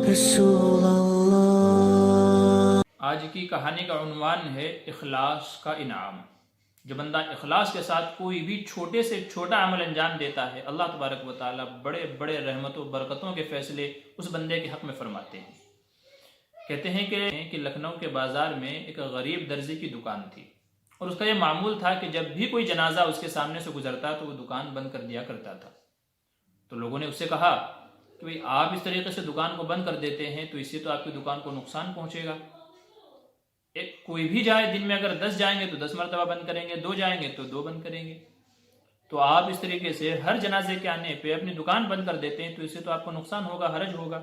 رسول اللہ۔ آج کی کہانی کا عنوان ہے اخلاص کا انعام۔ جو بندہ اخلاص کے ساتھ کوئی بھی چھوٹے سے چھوٹا عمل انجام دیتا ہے، اللہ تبارک و تعالیٰ بڑے بڑے رحمت و برکتوں کے فیصلے اس بندے کے حق میں فرماتے ہیں۔ کہتے ہیں کہ لکھنؤ کے بازار میں ایک غریب درزی کی دکان تھی، اور اس کا یہ معمول تھا کہ جب بھی کوئی جنازہ اس کے سامنے سے گزرتا تو وہ دکان بند کر دیا کرتا تھا۔ تو لوگوں نے اس سے کہا کہ بھئی آپ اس طریقے سے دکان کو بند کر دیتے ہیں تو اس سے تو آپ کی دکان کو نقصان پہنچے گا۔ کوئی بھی جائے، دن میں اگر 10 جائیں گے تو 10 مرتبہ بند کریں گے، 2 جائیں گے تو 2 بند کریں گے، تو آپ اس طریقے سے ہر جنازے کے آنے پہ اپنی دکان بند کر دیتے ہیں تو اس سے تو آپ کو نقصان ہوگا، حرج ہوگا۔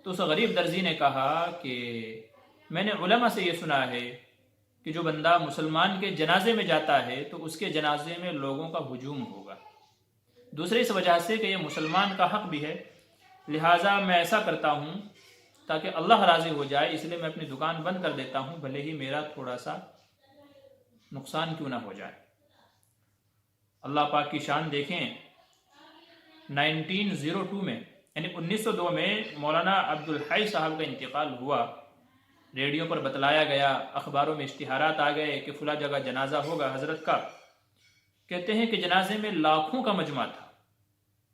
تو اس غریب درزی نے کہا کہ میں نے علماء سے یہ سنا ہے کہ جو بندہ مسلمان کے جنازے میں جاتا ہے تو اس کے جنازے میں لوگوں کا ہجوم ہوگا، دوسری اس وجہ سے کہ یہ مسلمان کا حق بھی ہے، لہٰذا میں ایسا کرتا ہوں تاکہ اللہ راضی ہو جائے، اس لیے میں اپنی دکان بند کر دیتا ہوں، بھلے ہی میرا تھوڑا سا نقصان کیوں نہ ہو جائے۔ اللہ پاک کی شان دیکھیں، 1902 میں یعنی 1902 میں مولانا عبدالحی صاحب کا انتقال ہوا۔ ریڈیو پر بتلایا گیا، اخباروں میں اشتہارات آ گئے کہ فلاں جگہ جنازہ ہوگا حضرت کا۔ کہتے ہیں کہ جنازے میں لاکھوں کا مجمع تھا،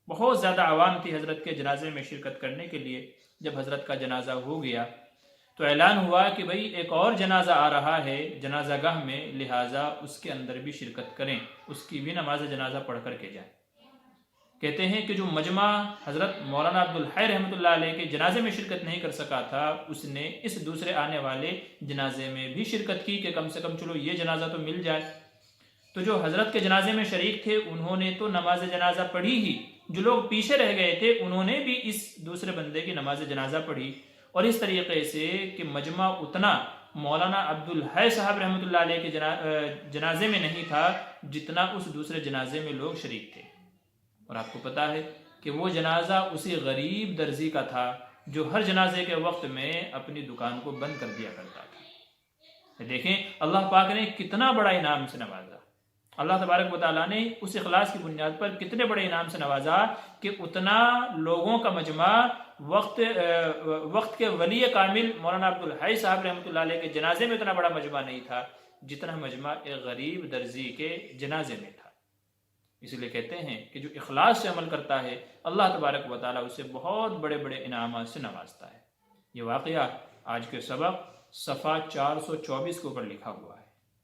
بہت زیادہ عوام تھی حضرت کے جنازے میں شرکت کرنے کے لیے۔ جب حضرت کا جنازہ ہو گیا تو اعلان ہوا کہ بھئی ایک اور جنازہ آ رہا ہے جنازہ گاہ میں، لہٰذا اس کے اندر بھی شرکت کریں، اس کی بھی نماز جنازہ پڑھ کر کے جائیں۔ کہتے ہیں کہ جو مجمع حضرت مولانا عبدالحی رحمۃ اللہ علیہ کے جنازے میں شرکت نہیں کر سکا تھا، اس نے اس دوسرے آنے والے جنازے میں بھی شرکت کی کہ کم سے کم چلو یہ جنازہ تو مل جائے۔ تو جو حضرت کے جنازے میں شریک تھے انہوں نے تو نماز جنازہ پڑھی ہی، جو لوگ پیچھے رہ گئے تھے انہوں نے بھی اس دوسرے بندے کی نماز جنازہ پڑھی، اور اس طریقے سے کہ مجمع اتنا مولانا عبدالحی صاحب رحمۃ اللہ علیہ کے جنازے میں نہیں تھا جتنا اس دوسرے جنازے میں لوگ شریک تھے۔ اور آپ کو پتا ہے کہ وہ جنازہ اسی غریب درزی کا تھا جو ہر جنازے کے وقت میں اپنی دکان کو بند کر دیا کرتا تھا۔ دیکھیں اللہ پاک نے کتنا بڑا انعام سے نوازا، اللہ تبارک و تعالیٰ نے اس اخلاص کی بنیاد پر کتنے بڑے انعام سے نوازا کہ اتنا لوگوں کا مجمع وقت کے ولی کامل مولانا عبدالحی صاحب رحمۃ اللہ علیہ کے جنازے میں اتنا بڑا مجمع نہیں تھا جتنا مجمع ایک غریب درزی کے جنازے میں تھا۔ اس لیے کہتے ہیں کہ جو اخلاص سے عمل کرتا ہے اللہ تبارک و تعالیٰ اسے بہت بڑے بڑے انعامات سے نوازتا ہے۔ یہ واقعہ آج کے سبق صفحہ 424 کے اوپر لکھا ہوا ہے۔